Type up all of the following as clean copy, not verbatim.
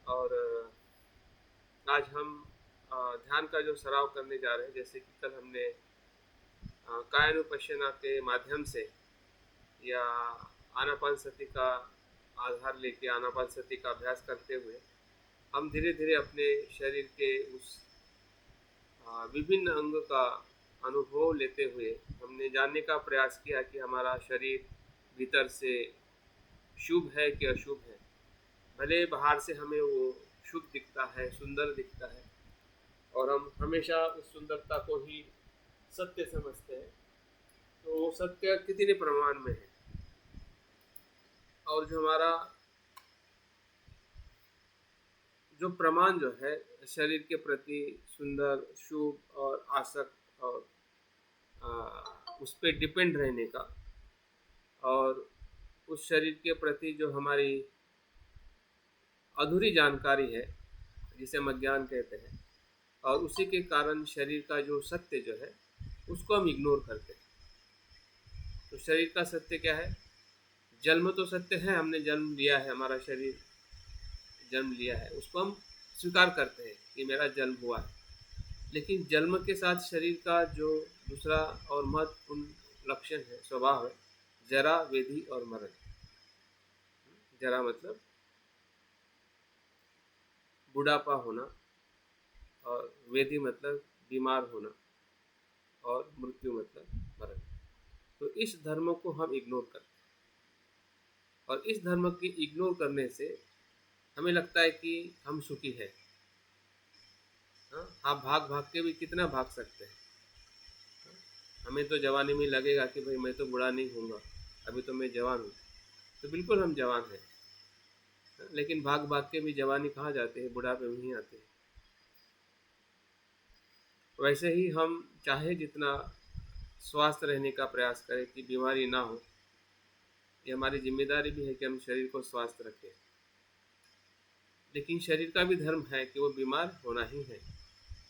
और आज हम ध्यान का जो सराव करने जा रहे हैं, जैसे कि कल हमने कायानुपश्यना के माध्यम से या आनापान सति का आधार लेके आनापान सति का अभ्यास करते हुए हम धीरे धीरे अपने शरीर के उस विभिन्न अंग का अनुभव लेते हुए हमने जानने का प्रयास किया कि हमारा शरीर भीतर से शुभ है कि अशुभ है। भले बाहर से हमें वो शुभ दिखता है, सुंदर दिखता है, और हम हमेशा उस सुंदरता को ही सत्य समझते हैं, तो वो सत्य कितने प्रमाण में है। और जो हमारा जो प्रमाण जो है शरीर के प्रति सुंदर, शुभ और आसक्त और उस पर डिपेंड रहने का, और उस शरीर के प्रति जो हमारी अधूरी जानकारी है जिसे हम अज्ञान कहते हैं, और उसी के कारण शरीर का जो सत्य जो है उसको हम इग्नोर करते हैं। तो शरीर का सत्य क्या है? जन्म तो सत्य है, हमने जन्म लिया है, हमारा शरीर जन्म लिया है, उसको हम स्वीकार करते हैं कि मेरा जन्म हुआ है। लेकिन जन्म के साथ शरीर का जो दूसरा और महत्वपूर्ण लक्षण है, स्वभाव है, जरा, वेदी और मरण। जरा मतलब बुढ़ापा होना, और वेदी मतलब बीमार होना, और मृत्यु मतलब मरण। तो इस धर्म को हम इग्नोर करते हैं, और इस धर्म के इग्नोर करने से हमें लगता है कि हम सुखी हैं। हाँ, आप भाग भाग के भी कितना भाग सकते हैं। हमें तो जवानी में लगेगा कि भाई मैं तो बूढ़ा नहीं हूँगा, अभी तो मैं जवान हूँ। तो बिल्कुल हम जवान हैं, लेकिन भाग भाग के भी जवानी कहाँ जाते हैं, बुढ़ापे में ही आते हैं। वैसे ही हम चाहे जितना स्वस्थ रहने का प्रयास करें कि बीमारी ना हो, ये हमारी जिम्मेदारी भी है कि हम शरीर को स्वस्थ रखें। लेकिन शरीर का भी धर्म है कि वो बीमार होना ही है,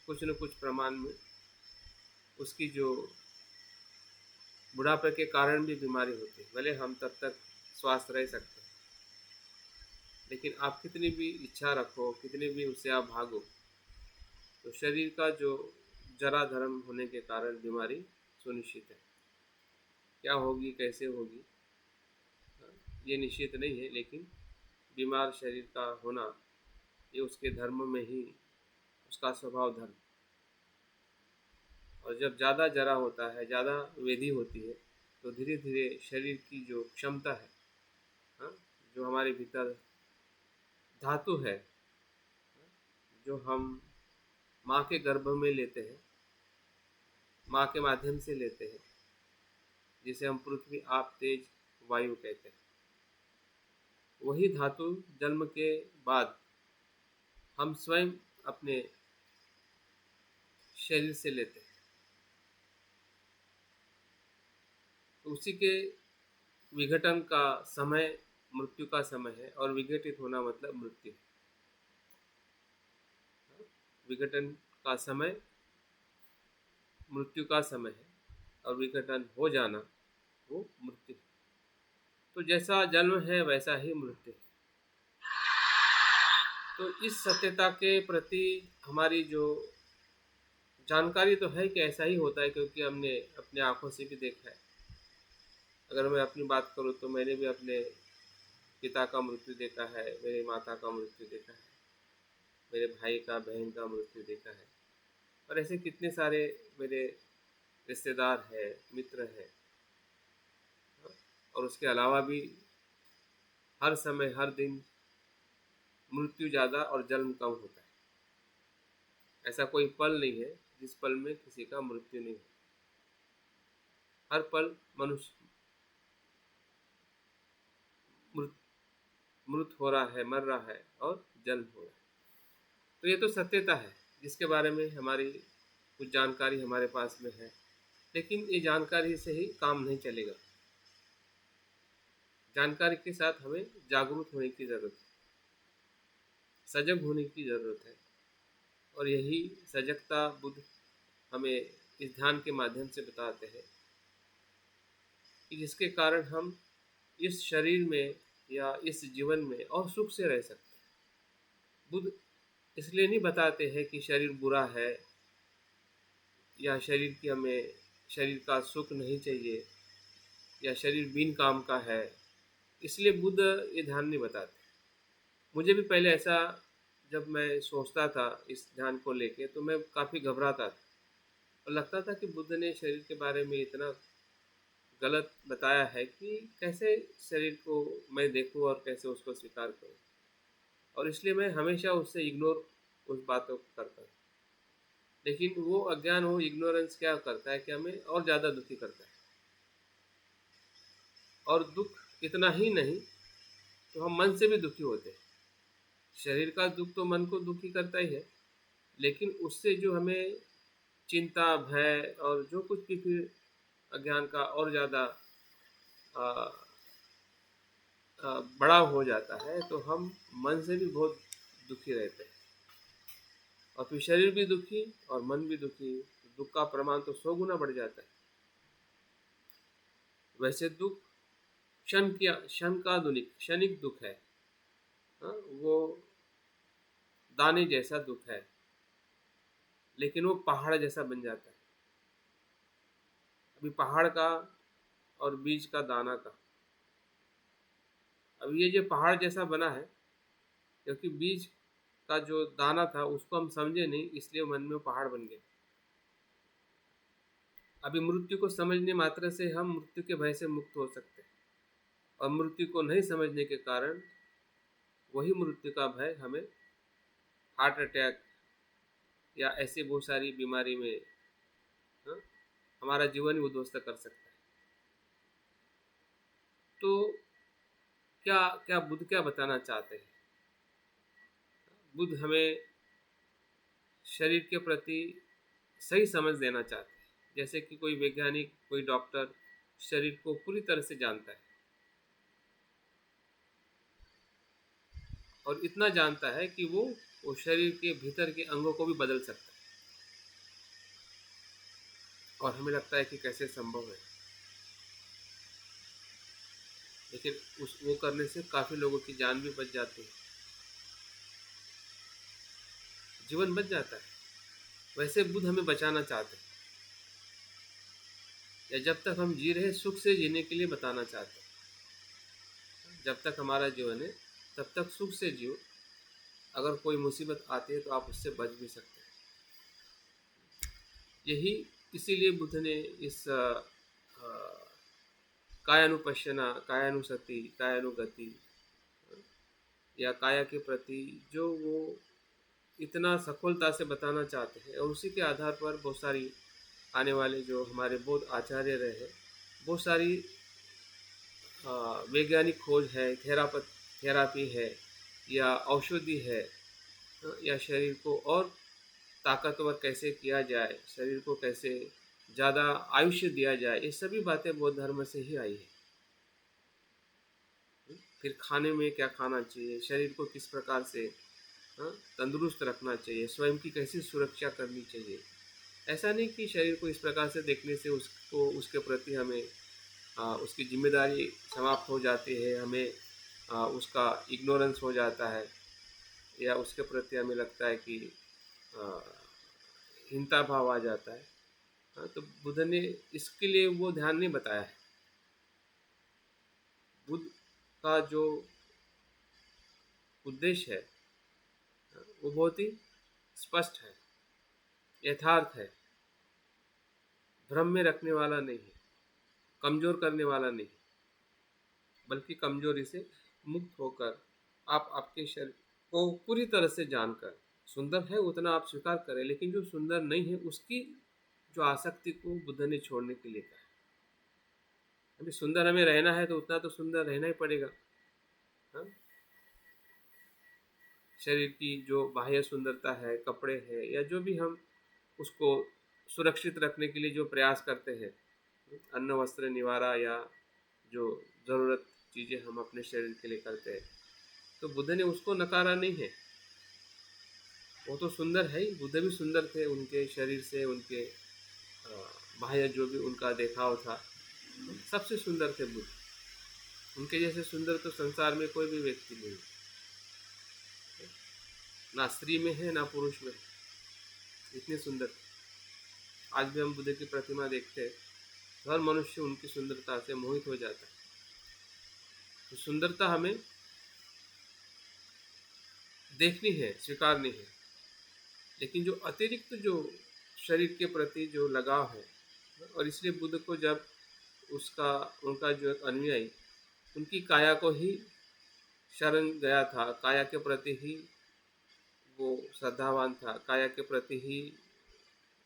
कुछ न कुछ प्रमाण में उसकी जो बुढ़ापे के कारण भी बीमारी होती है। भले हम तब तक स्वस्थ रह सकते हैं, लेकिन आप कितनी भी इच्छा रखो, कितनी भी उससे आप भागो, तो शरीर का जो जरा धर्म होने के कारण बीमारी सुनिश्चित है। क्या होगी, कैसे होगी, ये निश्चित नहीं है, लेकिन बीमार शरीर का होना ये उसके धर्म में ही, उसका स्वभाव धर्म। और जब ज़्यादा जरा होता है, ज़्यादा वेदी होती है, तो धीरे धीरे शरीर की जो क्षमता है, हाँ, जो हमारे भीतर धातु है, जो हम माँ के गर्भ में लेते हैं, माँ के माध्यम से लेते हैं, जिसे हम पृथ्वी, आप, तेज, वायु कहते हैं, वही धातु जन्म के बाद हम स्वयं अपने शरीर से लेते हैं। तो उसी के विघटन का समय मृत्यु का समय है, और विघटित होना मतलब मृत्यु। विघटन का समय मृत्यु का समय है, और विघटन हो जाना वो मृत्यु। तो जैसा जन्म है वैसा ही मृत्यु है। तो इस सत्यता के प्रति हमारी जो जानकारी तो है कि ऐसा ही होता है, क्योंकि हमने अपने आंखों से भी देखा है। अगर मैं अपनी बात करूँ तो मैंने भी अपने पिता का मृत्यु देखा है, मेरी माता का मृत्यु देखा है, मेरे भाई का, बहन का मृत्यु देखा है, और ऐसे कितने सारे मेरे रिश्तेदार हैं, मित्र हैं। और उसके अलावा भी हर समय, हर दिन मृत्यु ज़्यादा और जन्म कम होता है। ऐसा कोई पल नहीं है जिस पल में किसी का मृत्यु नहीं हो। हर पल मनुष्य मृत मृत हो रहा है, मर रहा है, और जन्म हो रहा है। तो ये तो सत्यता है जिसके बारे में हमारी कुछ जानकारी हमारे पास में है। लेकिन ये जानकारी से ही काम नहीं चलेगा। जानकारी के साथ हमें जागरूक होने की ज़रूरत है, सजग होने की ज़रूरत है। और यही सजगता बुद्ध हमें इस ध्यान के माध्यम से बताते हैं कि जिसके कारण हम इस शरीर में या इस जीवन में और सुख से रह सकते हैं। बुद्ध इसलिए नहीं बताते हैं कि शरीर बुरा है या शरीर का सुख नहीं चाहिए या शरीर बिन काम का है, इसलिए बुद्ध ये ध्यान नहीं बताते। मुझे भी पहले ऐसा जब मैं सोचता था इस ध्यान को लेके तो मैं काफ़ी घबराता था और लगता था कि बुद्ध ने शरीर के बारे में इतना गलत बताया है कि कैसे शरीर को मैं देखूं और कैसे उसको स्वीकार करूं, और इसलिए मैं हमेशा उससे इग्नोर उस बातों को करता था। लेकिन वो अज्ञान, वो इग्नोरेंस क्या करता है कि हमें और ज़्यादा दुखी करता है। और दुख इतना ही नहीं, तो हम मन से भी दुखी होते हैं। शरीर का दुख तो मन को दुखी करता ही है, लेकिन उससे जो हमें चिंता, भय और जो कुछ भी फिर अज्ञान का और ज़्यादा बड़ा हो जाता है, तो हम मन से भी बहुत दुखी रहते हैं। और फिर शरीर भी दुखी और मन भी दुखी, दुख का प्रमाण तो 100 गुना बढ़ जाता है। वैसे दुख क्षण का क्षणिक दुख है। हाँ, वो दाने जैसा दुख है, लेकिन वो पहाड़ जैसा बन जाता है। अभी पहाड़ का और बीज का दाना का, अब ये जो पहाड़ जैसा बना है क्योंकि बीज का जो दाना था उसको हम समझे नहीं, इसलिए मन में पहाड़ बन गया। अभी मृत्यु को समझने मात्र से हम मृत्यु के भय से मुक्त हो सकते हैं, और मृत्यु को नहीं समझने के कारण वही मृत्यु का भय हमें हार्ट अटैक या ऐसी बहुत सारी बीमारी में, हाँ, हमारा जीवन ही उद्ध्वस्त कर सकता है। तो क्या क्या बुद्ध क्या बताना चाहते हैं? बुद्ध हमें शरीर के प्रति सही समझ देना चाहते हैं। जैसे कि कोई वैज्ञानिक, कोई डॉक्टर शरीर को पूरी तरह से जानता है और इतना जानता है कि वो शरीर के भीतर के अंगों को भी बदल सकता है, और हमें लगता है कि कैसे संभव है। लेकिन वो करने से काफ़ी लोगों की जान भी बच जाती है, जीवन बच जाता है। वैसे बुद्ध हमें बचाना चाहते हैं, या जब तक हम जी रहे सुख से जीने के लिए बताना चाहते हैं। जब तक हमारा जीवन है तब तक सुख से जियो, अगर कोई मुसीबत आती है तो आप उससे बच भी सकते हैं। यही इसीलिए बुद्ध ने इस कायानुपश्यना, कायानुसति, कायानुगति या काया के प्रति जो वो इतना सफलता से बताना चाहते हैं, और उसी के आधार पर बहुत सारी आने वाले जो हमारे बौद्ध आचार्य रहे हैं, बहुत सारी वैज्ञानिक खोज है, थेरापी है या औषधि है, या शरीर को और ताकतवर कैसे किया जाए, शरीर को कैसे ज़्यादा आयुष्य दिया जाए, ये सभी बातें बौद्ध धर्म से ही आई है। फिर खाने में क्या खाना चाहिए, शरीर को किस प्रकार से तंदुरुस्त रखना चाहिए, स्वयं की कैसी सुरक्षा करनी चाहिए। ऐसा नहीं कि शरीर को इस प्रकार से देखने से उसको उसके प्रति हमें उसकी जिम्मेदारी समाप्त हो जाती है, हमें उसका इग्नोरेंस हो जाता है, या उसके प्रति हमें लगता है कि हीनता भाव आ जाता है। हाँ, तो बुद्ध ने इसके लिए वो ध्यान नहीं बताया है। बुद्ध का जो उद्देश्य है वो बहुत ही स्पष्ट है, यथार्थ है, भ्रम में रखने वाला नहीं है, कमज़ोर करने वाला नहीं, बल्कि कमजोरी से मुक्त होकर आप आपके शरीर को पूरी तरह से जानकर, सुंदर है उतना आप स्वीकार करें, लेकिन जो सुंदर नहीं है उसकी जो आसक्ति को बुद्ध ने छोड़ने के लिए कहा। अभी सुंदर हमें रहना है तो उतना तो सुंदर रहना ही पड़ेगा। हाँ? शरीर की जो बाह्य सुंदरता है, कपड़े हैं या जो भी हम उसको सुरक्षित रखने के लिए जो प्रयास करते हैं, अन्न वस्त्र निवारा या जो ज़रूरत चीज़ें हम अपने शरीर के लिए करते हैं, तो बुद्ध ने उसको नकारा नहीं है। वो तो सुंदर है ही, बुद्ध भी सुंदर थे, उनके शरीर से, उनके बाह्य जो भी उनका देखाव था, सबसे सुंदर थे बुद्ध। उनके जैसे सुंदर तो संसार में कोई भी व्यक्ति नहीं। ना स्त्री में है ना पुरुष में, इतनी सुंदर। आज भी हम बुद्ध की प्रतिमा देखते हैं, हर मनुष्य उनकी सुंदरता से मोहित हो जाता है। तो सुंदरता हमें देखनी है, स्वीकारनी है, लेकिन जो अतिरिक्त जो शरीर के प्रति जो लगाव है, और इसलिए बुद्ध को जब उसका उनका जो एक अनुयायी उनकी काया को ही शरण गया था, काया के प्रति ही वो श्रद्धावान था, काया के प्रति ही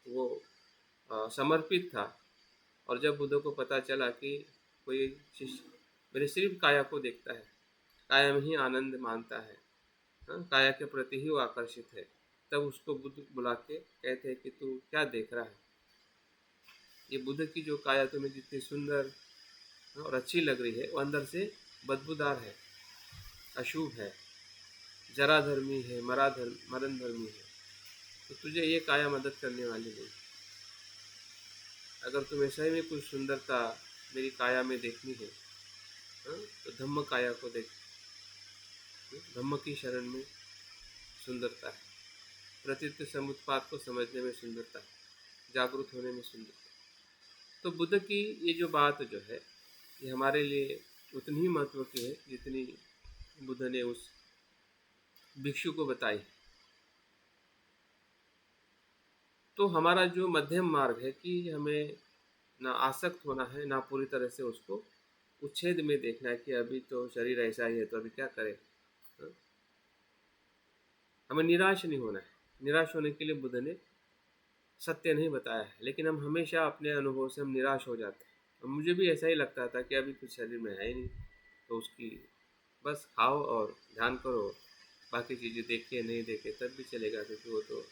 वो समर्पित था। और जब बुद्ध को पता चला कि कोई शिष्य मेरे सिर्फ काया को देखता है, काया में ही आनंद मानता है, काया के प्रति ही वो आकर्षित है, तब उसको बुद्ध बुला के कहते हैं कि तू क्या देख रहा है? ये बुद्ध की जो काया तुम्हें जितनी सुंदर और अच्छी लग रही है, वो अंदर से बदबूदार है, अशुभ है, जराधर्मी है, मरण धर्मी है। तो तुझे ये काया मदद करने वाली नहीं। अगर तुम्हें सही में कुछ सुंदरता मेरी काया में देखनी है, तो धम्म काया को देख। धम्म की शरण में सुंदरता है, प्रतीत समुत्पाद को समझने में सुंदरता है, जागरूक होने में सुंदरता है। तो बुद्ध की ये जो बात जो है, ये हमारे लिए उतनी ही महत्व की है जितनी बुद्ध ने उस भिक्षु को बताई। तो हमारा जो मध्यम मार्ग है कि हमें ना आसक्त होना है, ना पूरी तरह से उसको उच्छेद में देखना है कि अभी तो शरीर ऐसा ही है तो अभी क्या करें। हमें निराश नहीं होना है। निराश होने के लिए बुद्ध ने सत्य नहीं बताया है, लेकिन हम हमेशा अपने अनुभव से हम निराश हो जाते हैं। और मुझे भी ऐसा ही लगता था कि अभी कुछ शरीर में है ही नहीं, तो उसकी बस खाओ और ध्यान करो, बाकी चीज़ें देखे नहीं देखे तब भी चलेगा, क्योंकि वो तो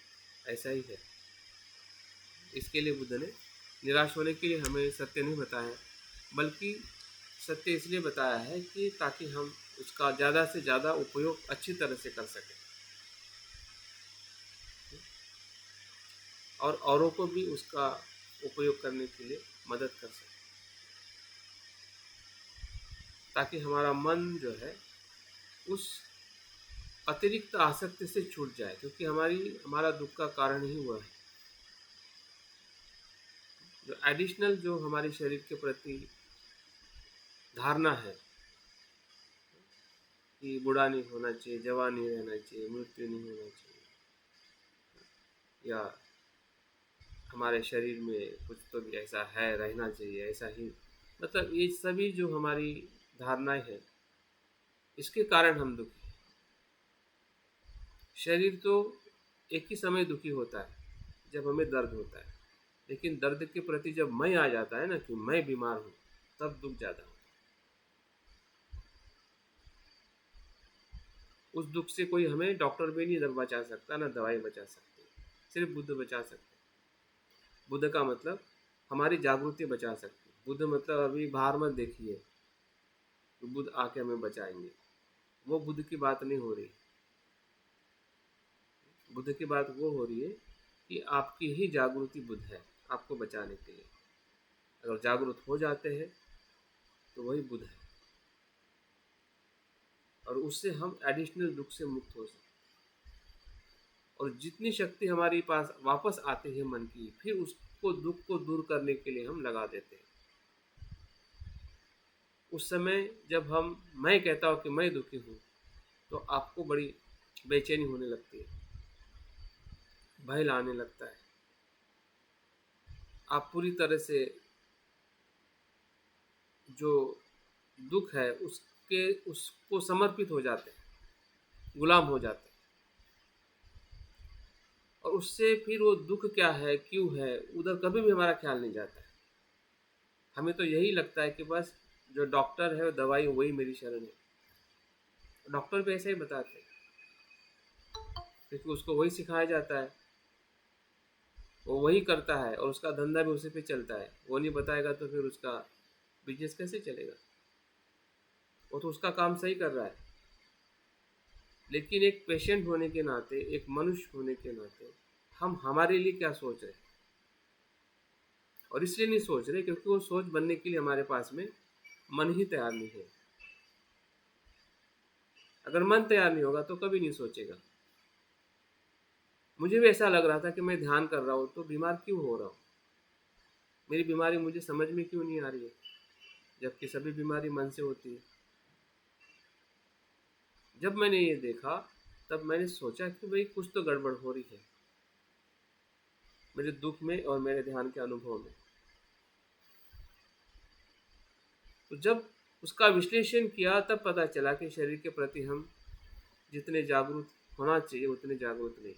ऐसा ही है। इसके लिए बुद्ध ने निराश होने के लिए हमें सत्य नहीं बताया, बल्कि सत्य इसलिए बताया है कि ताकि हम उसका ज़्यादा से ज़्यादा उपयोग अच्छी तरह से कर सकें और औरों को भी उसका उपयोग करने के लिए मदद कर सकें, ताकि हमारा मन जो है उस अतिरिक्त आसक्ति से छूट जाए, क्योंकि हमारा दुख का कारण ही हुआ है। जो एडिशनल जो हमारे शरीर के प्रति धारणा है कि बूढ़ा नहीं होना चाहिए, जवान नहीं रहना चाहिए, मृत्यु नहीं होना चाहिए, या हमारे शरीर में कुछ तो भी ऐसा है रहना चाहिए, ऐसा ही, मतलब ये सभी जो हमारी धारणाएं हैं, इसके कारण हम दुखी हैं। शरीर तो एक ही समय दुखी होता है जब हमें दर्द होता है, लेकिन दर्द के प्रति जब मैं आ जाता है ना कि मैं बीमार हूँ, तब दुख ज़्यादा होता है। उस दुख से कोई हमें डॉक्टर भी नहीं बचा सकता, ना दवाई बचा सकती, सिर्फ बुद्ध बचा सकते। बुद्ध का मतलब हमारी जागृति बचा सकती। बुद्ध मतलब अभी बाहर मत देखिए तो बुद्ध आके हमें बचाएंगे, वो बुद्ध की बात नहीं हो रही। बुद्ध की बात वो हो रही है कि आपकी ही जागृति बुद्ध है आपको बचाने के लिए। अगर जागरूक हो जाते हैं तो वही बुद्ध है, और उससे हम एडिशनल दुख से मुक्त हो सकते हैं। और जितनी शक्ति हमारे पास वापस आती है मन की, फिर उसको दुख को दूर करने के लिए हम लगा देते हैं। उस समय जब मैं कहता हूँ कि मैं दुखी हूँ, तो आपको बड़ी बेचैनी होने लगती है, भय लाने लगता है, आप पूरी तरह से जो दुख है उसको समर्पित हो जाते हैं, गुलाम हो जाते हैं। और उससे फिर वो दुख क्या है, क्यों है, उधर कभी भी हमारा ख्याल नहीं जाता है। हमें तो यही लगता है कि बस जो डॉक्टर है वो दवाई वही मेरी शरण है। डॉक्टर भी ऐसे ही बताते हैं, क्योंकि उसको वही सिखाया जाता है, वो वही करता है और उसका धंधा भी उसी पे चलता है। वो नहीं बताएगा तो फिर उसका बिजनेस कैसे चलेगा? वो तो उसका काम सही कर रहा है, लेकिन एक पेशेंट होने के नाते, एक मनुष्य होने के नाते हम हमारे लिए क्या सोच रहे हैं, और इसलिए नहीं सोच रहे क्योंकि वो सोच बनने के लिए हमारे पास में मन ही तैयार नहीं है। अगर मन तैयार नहीं होगा तो कभी नहीं सोचेगा। मुझे भी ऐसा लग रहा था कि मैं ध्यान कर रहा हूँ तो बीमार क्यों हो रहा हूँ, मेरी बीमारी मुझे समझ में क्यों नहीं आ रही है, जबकि सभी बीमारी मन से होती है। जब मैंने ये देखा तब मैंने सोचा कि भाई कुछ तो गड़बड़ हो रही है मेरे दुख में और मेरे ध्यान के अनुभव में। तो जब उसका विश्लेषण किया तब पता चला कि शरीर के प्रति हम जितने जागरूक होना चाहिए उतने जागरूक नहीं।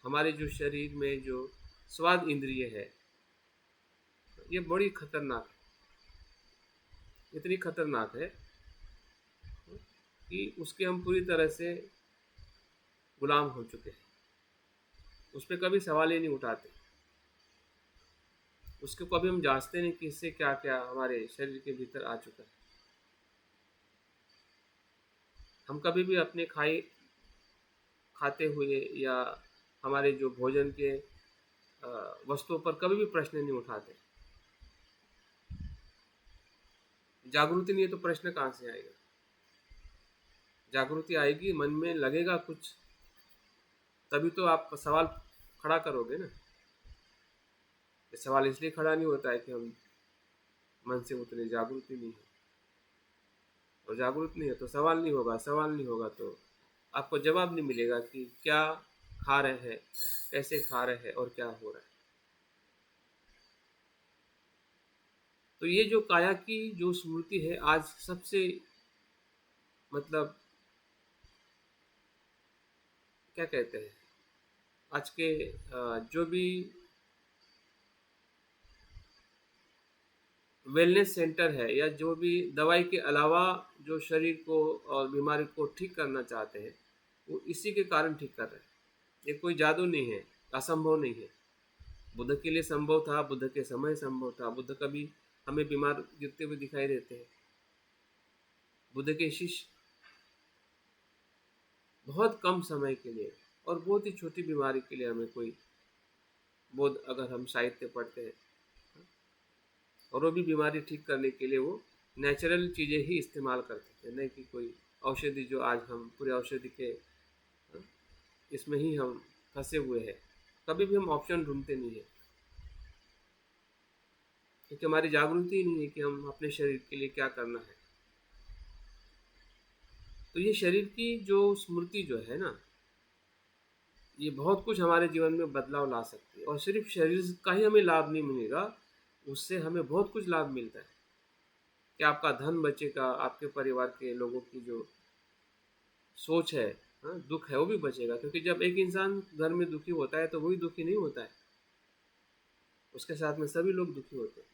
हमारे जो शरीर में जो स्वाद इंद्रिय है ये बड़ी खतरनाक है, इतनी खतरनाक है कि उसके हम पूरी तरह से गुलाम हो चुके हैं। उस पर कभी सवाल ही नहीं उठाते, उसको कभी हम जांचते नहीं कि इससे क्या क्या हमारे शरीर के भीतर आ चुका है। हम कभी भी अपने खाते हुए या हमारे जो भोजन के वस्तुओं पर कभी भी प्रश्न नहीं उठाते। जागृति नहीं है तो प्रश्न कहाँ से आएगा। जागृति आएगी, मन में लगेगा कुछ, तभी तो आप सवाल खड़ा करोगे ना। ये सवाल इसलिए खड़ा नहीं होता है कि हम मन से उतने जागृति नहीं है, और जागरूक नहीं है तो सवाल नहीं होगा, सवाल नहीं होगा तो आपको जवाब नहीं मिलेगा कि क्या खा रहे हैं, कैसे खा रहे हैं और क्या हो रहा है। तो ये जो काया की जो स्मृति है आज सबसे मतलब क्या कहते हैं, आज के जो भी वेलनेस सेंटर है या जो भी दवाई के अलावा जो शरीर को और बीमारी को ठीक करना चाहते हैं वो इसी के कारण ठीक कर रहे हैं। ये कोई जादू नहीं है, असंभव नहीं है। बुद्ध के लिए संभव था, बुद्ध के समय संभव था। बुद्ध कभी हमें बीमार गिरते हुए दिखाई देते हैं। बुद्ध के शिष्य बहुत कम समय के लिए और बहुत ही छोटी बीमारी के लिए हमें कोई बोध, अगर हम साहित्य पढ़ते हैं, और वो भी बीमारी ठीक करने के लिए वो नेचुरल चीज़ें ही इस्तेमाल करते थे, नहीं कि कोई औषधि जो आज हम पूरे औषधि के इसमें ही हम फंसे हुए हैं। कभी भी हम ऑप्शन ढूंढते नहीं है, क्योंकि हमारी जागृति ही नहीं है कि हम अपने शरीर के लिए क्या करना है। तो ये शरीर की जो स्मृति जो है ना, ये बहुत कुछ हमारे जीवन में बदलाव ला सकती है। और सिर्फ शरीर का ही हमें लाभ नहीं मिलेगा, उससे हमें बहुत कुछ लाभ मिलता है कि आपका धन बचेगा, आपके परिवार के लोगों की जो सोच है, हाँ, दुख है वो भी बचेगा। क्योंकि जब एक इंसान घर में दुखी होता है तो वही दुखी नहीं होता है, उसके साथ में सभी लोग दुखी होते हैं,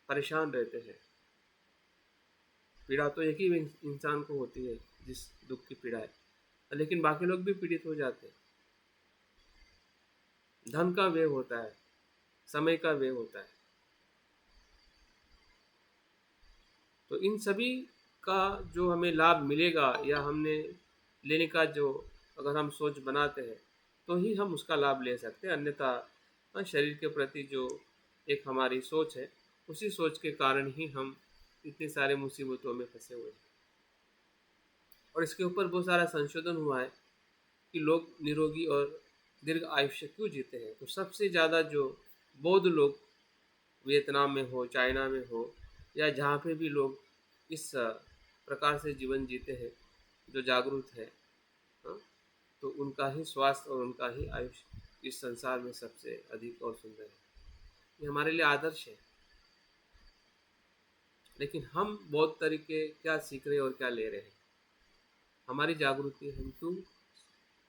परेशान रहते हैं। पीड़ा तो एक ही इंसान को होती है जिस दुख की पीड़ा है, लेकिन बाकी लोग भी पीड़ित हो जाते हैं। धन का व्यय होता है, समय का व्यय होता है। तो इन सभी का जो हमें लाभ मिलेगा या हमने लेने का जो अगर हम सोच बनाते हैं तो ही हम उसका लाभ ले सकते हैं। अन्यथा शरीर के प्रति जो एक हमारी सोच है, उसी सोच के कारण ही हम इतनी सारे मुसीबतों में फंसे हुए हैं। और इसके ऊपर बहुत सारा संशोधन हुआ है कि लोग निरोगी और दीर्घ आयुष्य क्यों जीते हैं। तो सबसे ज़्यादा जो बौद्ध लोग वियतनाम में हो, चाइना में हो, या जहाँ पे भी लोग इस प्रकार से जीवन जीते हैं जो जागरूक है, हाँ, तो उनका ही स्वास्थ्य और उनका ही आयुष्य इस संसार में सबसे अधिक और सुंदर है। ये हमारे लिए आदर्श है। लेकिन हम बहुत तरीके क्या सीख रहे हैं और क्या ले रहे हैं, हमारी जागृति हम क्यों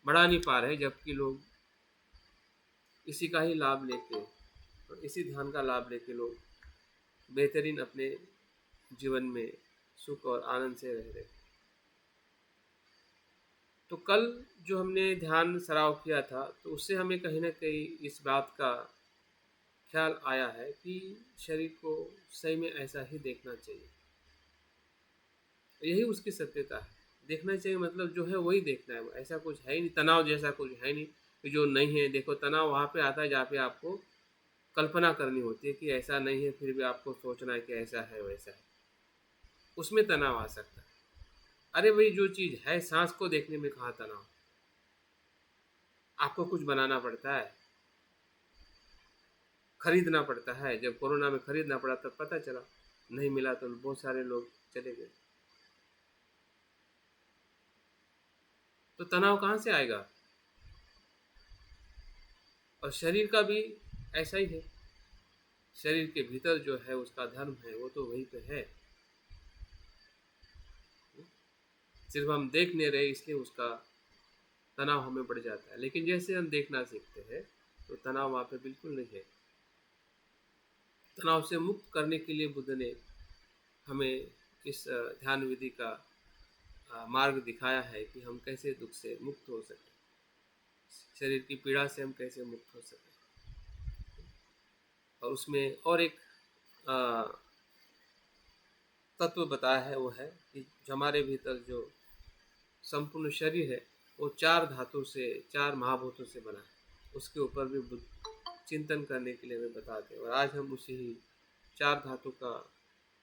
बढ़ा नहीं पा रहे, जबकि लोग इसी का ही लाभ लेके और इसी ध्यान का लाभ लेके लोग बेहतरीन अपने जीवन में सुख और आनंद से रह रहे। तो कल जो हमने ध्यान सराव किया था तो उससे हमें कहीं ना कहीं इस बात का ख्याल आया है कि शरीर को सही में ऐसा ही देखना चाहिए। यही उसकी सत्यता है। देखना चाहिए मतलब जो है वही देखना है, ऐसा कुछ है ही नहीं, तनाव जैसा कुछ है नहीं कि जो नहीं है। देखो तनाव वहाँ पे आता है जहाँ पे आपको कल्पना करनी होती है कि ऐसा नहीं है, फिर भी आपको सोचना है कि ऐसा है वैसा है, उसमें तनाव आ सकता है। अरे भाई जो चीज़ है, सांस को देखने में कहाँ तनाव। आपको कुछ बनाना पड़ता है, खरीदना पड़ता है। जब कोरोना में खरीदना पड़ा तब पता चला, नहीं मिला तो बहुत सारे लोग चले गए। तो तनाव कहाँ से आएगा? और शरीर का भी ऐसा ही है। शरीर के भीतर जो है उसका धर्म है, वो तो वहीं पे है। सिर्फ हम देख नहीं रहे इसलिए उसका तनाव हमें बढ़ जाता है। लेकिन जैसे हम देखना सीखते हैं तो तनाव वहाँ पे बिल्कुल नहीं है। तनाव से मुक्त करने के लिए बुद्ध ने हमें इस ध्यान विधि का मार्ग दिखाया है कि हम कैसे दुख से मुक्त हो सकें, शरीर की पीड़ा से हम कैसे मुक्त हो सकें। और उसमें और एक तत्व बताया है, वो है कि हमारे भीतर जो संपूर्ण शरीर है वो 4 धातु से, 4 महाभूतों से बना है। उसके ऊपर भी बुद्ध चिंतन करने के लिए हमें बताते हैं। और आज हम उसी ही 4 धातु का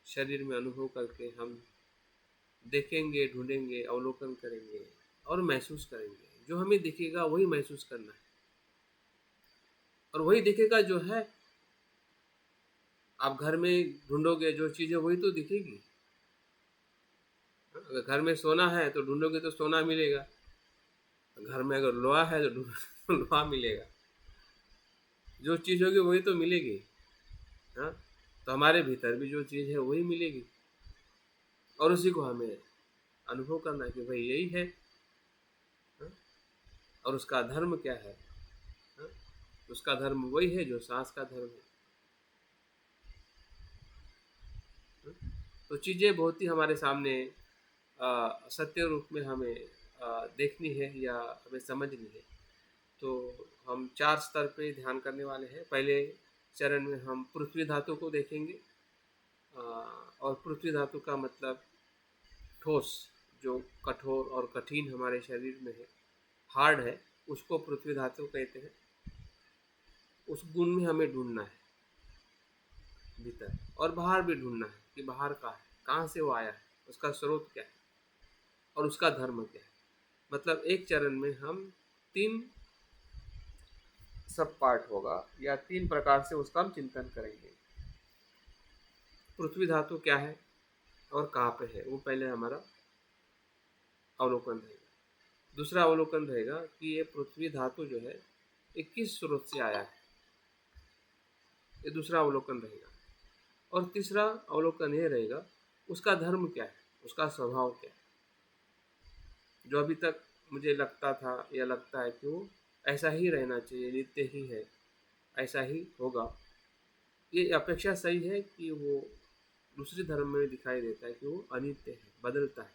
शरीर में अनुभव करके हम देखेंगे, ढूंढेंगे, अवलोकन करेंगे और महसूस करेंगे। जो हमें दिखेगा वही महसूस करना है, और वही दिखेगा जो है। आप घर में ढूंढोगे जो चीज़ है वही तो दिखेगी। अगर घर में सोना है तो ढूंढोगे तो सोना मिलेगा, घर में अगर लोहा है तो ढूंढोगे तो लोहा मिलेगा। जो चीज़ होगी वही तो मिलेगी। हाँ, तो हमारे भीतर भी जो चीज़ है वही मिलेगी, और उसी को हमें अनुभव करना है कि भाई यही है। हाँ? और उसका धर्म क्या है? हाँ? उसका धर्म वही है जो सांस का धर्म है। हाँ? तो चीज़ें बहुत ही हमारे सामने सत्य रूप में हमें देखनी है या हमें समझनी है। तो हम 4 स्तर पे ध्यान करने वाले हैं। पहले चरण में हम पृथ्वी धातु को देखेंगे, और पृथ्वी धातु का मतलब ठोस, जो कठोर और कठिन हमारे शरीर में है, हार्ड है, उसको पृथ्वी धातु कहते हैं। उस गुण में हमें ढूंढना है भीतर, और बाहर भी ढूंढना है कि बाहर का है, कहाँ से वो आया है, उसका स्रोत क्या है और उसका धर्म क्या है। मतलब एक चरण में हम 3 सब पार्ट होगा या 3 प्रकार से उसका हम चिंतन करेंगे। पृथ्वी धातु क्या है और कहाँ पे है, वो पहले हमारा अवलोकन रहेगा। दूसरा अवलोकन रहेगा कि ये पृथ्वी धातु जो है ये किस स्रोत से आया है, ये दूसरा अवलोकन रहेगा। और तीसरा अवलोकन ये रहेगा उसका धर्म क्या है, उसका स्वभाव क्या है। जो अभी तक मुझे लगता था या लगता है कि वो ऐसा ही रहना चाहिए, नित्य ही है, ऐसा ही होगा, ये अपेक्षा सही है कि वो दूसरे धर्म में दिखाई देता है कि वो अनित्य है, बदलता है।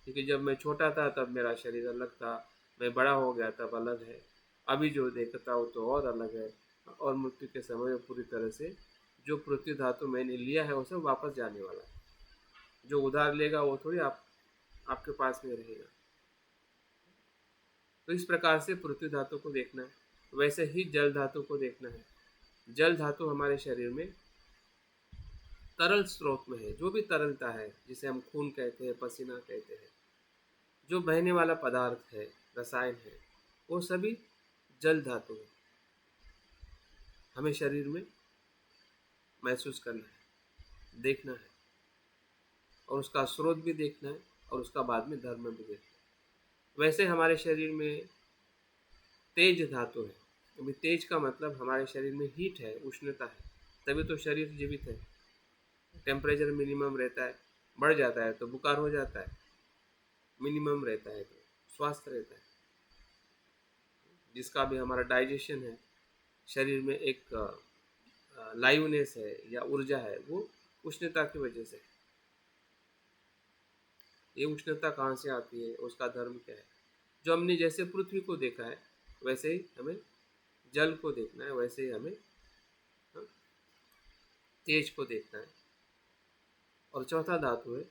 क्योंकि जब मैं छोटा था तब मेरा शरीर अलग था, मैं बड़ा हो गया तब अलग है, अभी जो देखता हूँ तो और अलग है। और मृत्यु के समय में पूरी तरह से जो पृथ्वी धातु मैंने लिया है वो सब वापस जाने वाला है। जो उधार लेगा वो थोड़ी आपके पास में रहेगा। तो इस प्रकार से पृथ्वी धातु को देखना है। वैसे ही जल धातु को देखना है। जल धातु हमारे शरीर में तरल स्रोत में है। जो भी तरलता है, जिसे हम खून कहते हैं, पसीना कहते हैं, जो बहने वाला पदार्थ है, रसायन है, वो सभी जल धातु है। हमें शरीर में महसूस करना है, देखना है, और उसका स्रोत भी देखना है, और उसका बाद में धर्म भी देखना है। वैसे हमारे शरीर में तेज धातु है। अभी तेज का मतलब हमारे शरीर में हीट है, उष्णता है, तभी तो शरीर जीवित है। टेम्परेचर मिनिमम रहता है, बढ़ जाता है तो बुखार हो जाता है, मिनिमम रहता है तो स्वास्थ्य रहता है। जिसका भी हमारा डाइजेशन है, शरीर में एक लाइवनेस है या ऊर्जा है, वो उष्णता की वजह से। ये उष्णता कहाँ से आती है, उसका धर्म क्या है। जो हमने जैसे पृथ्वी को देखा है वैसे ही हमें जल को देखना है, वैसे ही हमें तेज को देखना है। और चौथा धातु है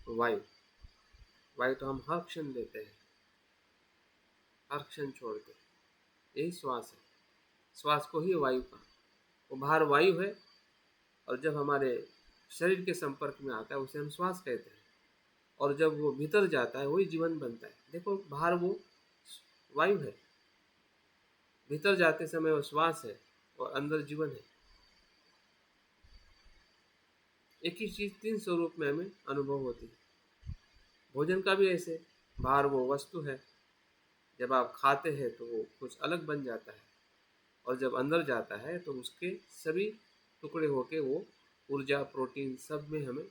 वायु। वायु तो हम हर क्षण लेते हैं, हर क्षण छोड़ते हैं, यही श्वास है। श्वास को ही वायु का, वो बाहर वायु है, और जब हमारे शरीर के संपर्क में आता है उसे हम श्वास कहते हैं। और जब वो भीतर जाता है वही जीवन बनता है। देखो बाहर वो वायु है, भीतर जाते समय वो श्वास है और अंदर जीवन है। एक ही चीज़ 3 स्वरूप में हमें अनुभव होती है। भोजन का भी ऐसे, बाहर वो वस्तु है, जब आप खाते हैं तो वो कुछ अलग बन जाता है, और जब अंदर जाता है तो उसके सभी टुकड़े होके वो ऊर्जा, प्रोटीन सब में हमें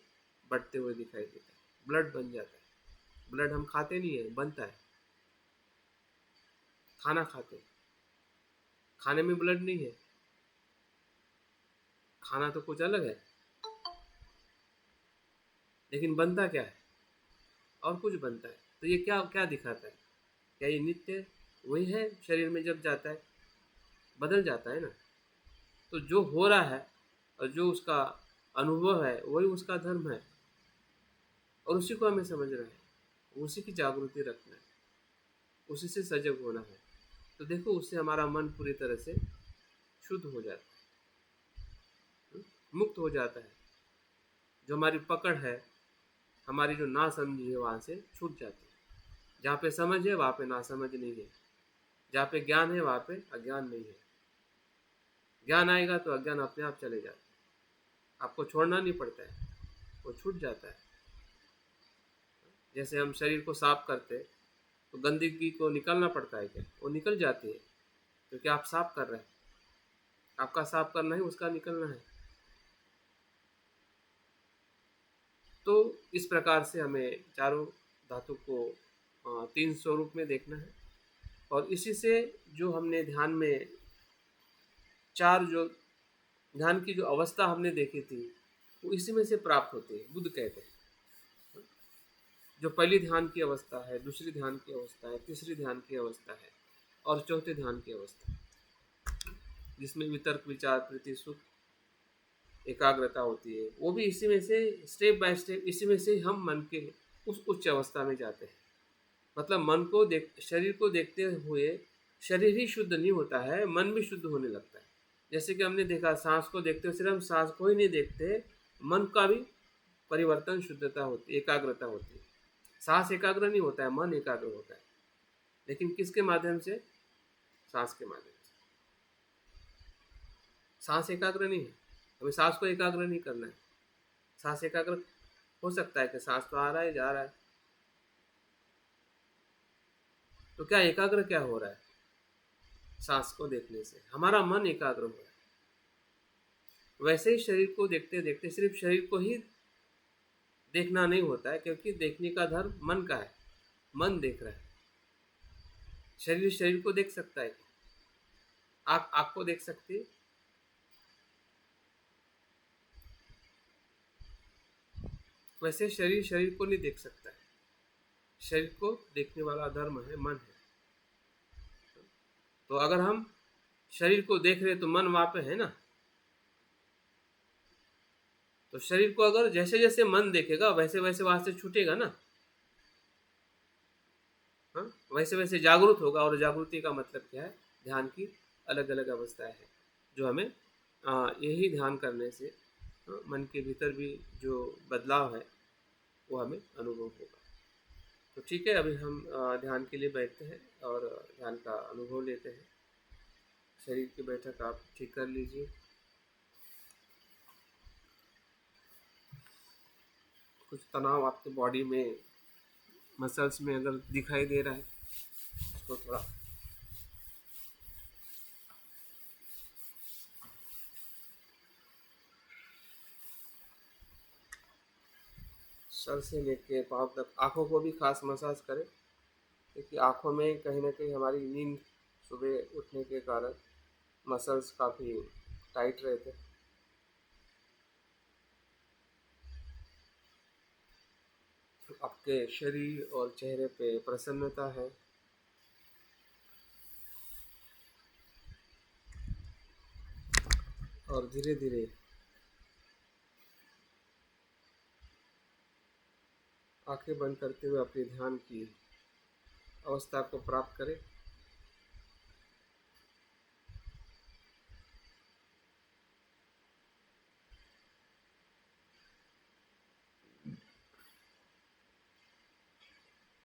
बढ़ते हुए दिखाई देता है। ब्लड बन जाता है। ब्लड हम खाते नहीं है, बनता है। खाना खाते हैं, खाने में ब्लड नहीं है, खाना तो कुछ अलग है, लेकिन बनता क्या है? और कुछ बनता है। तो ये क्या क्या दिखाता है? क्या ये नित्य वही है? शरीर में जब जाता है बदल जाता है ना। तो जो हो रहा है और जो उसका अनुभव है वही उसका धर्म है, और उसी को हमें समझना है, उसी की जागृति रखना है, उसी से सजग होना है। तो देखो, उससे हमारा मन पूरी तरह से शुद्ध हो जाता है, मुक्त हो जाता है। जो हमारी पकड़ है, हमारी जो ना समझी है, वहाँ से छूट जाती है। जहाँ पे समझ है वहाँ पे ना समझ नहीं है, जहाँ पे ज्ञान है वहाँ पे अज्ञान नहीं है। ज्ञान आएगा तो अज्ञान अपने आप चले जाता है, आपको छोड़ना नहीं पड़ता है, वो छूट जाता है। जैसे हम शरीर को साफ करते हैं तो गंदगी को निकालना पड़ता है क्या? वो निकल जाती है, क्योंकि आप साफ कर रहे हैं। आपका साफ करना है, उसका निकलना है। तो इस प्रकार से हमें चारों धातु को 3 स्वरूप में देखना है, और इसी से जो हमने ध्यान में चार जो ध्यान की जो अवस्था हमने देखी थी, वो इसी में से प्राप्त होती है। बुद्ध कहते हैं जो पहली ध्यान की अवस्था है, दूसरी ध्यान की अवस्था है, तीसरी ध्यान की अवस्था है, और चौथे ध्यान की अवस्था, जिसमें वितर्क, विचार, प्रीति, सुख, एकाग्रता होती है, वो भी इसी में से स्टेप बाय स्टेप, इसी में से हम मन के उस उच्च अवस्था में जाते हैं। मतलब मन को देख, शरीर को देखते हुए शरीर ही शुद्ध नहीं होता है, मन भी शुद्ध होने लगता है। जैसे कि हमने देखा, सांस को देखते हुए सिर्फ हम सांस को ही नहीं देखते, मन का भी परिवर्तन, शुद्धता होती है, एकाग्रता होती है। सांस एकाग्र नहीं होता है, मन एकाग्र होता है। लेकिन किसके माध्यम से? सांस के माध्यम से। सांस एकाग्र नहीं है, हमें सांस को एकाग्र नहीं करना है। सांस एकाग्र हो सकता है कि सांस तो आ रहा है, जा रहा है, तो क्या एकाग्र क्या हो रहा है? सांस को देखने से हमारा मन एकाग्र हो रहा है। वैसे ही शरीर को देखते देखते सिर्फ शरीर को ही देखना नहीं होता है, क्योंकि देखने का धर्म मन का है। मन देख रहा है। शरीर शरीर को देख सकता है, आँख आँख को देख सकती है, वैसे शरीर शरीर को नहीं देख सकता है। शरीर को देखने वाला धर्म है, मन है। तो अगर हम शरीर को देख रहे तो मन वहाँ पे है ना। तो शरीर को अगर जैसे जैसे मन देखेगा वैसे वैसे वहाँ से छूटेगा ना। हाँ, वैसे वैसे जागरूक होगा। और जागृति का मतलब क्या है? ध्यान की अलग अलग अवस्थाएं हैं, जो हमें यही ध्यान करने से मन के भीतर भी जो बदलाव है वो हमें अनुभव होगा। तो ठीक है, अभी हम ध्यान के लिए बैठते हैं और ध्यान का अनुभव लेते हैं। शरीर की बैठक आप ठीक कर लीजिए। कुछ तनाव आपके बॉडी में, मसल्स में अगर दिखाई दे रहा है, उसको थोड़ा सर से लेके पाँव तक, आँखों को भी खास मसाज करें, क्योंकि आँखों में कहीं ना कहीं हमारी नींद, सुबह उठने के कारण मसल्स काफ़ी टाइट रहते हैं। आपके शरीर और चेहरे पे प्रसन्नता है। और धीरे धीरे आंखें बंद करते हुए अपने ध्यान की अवस्था को प्राप्त करें।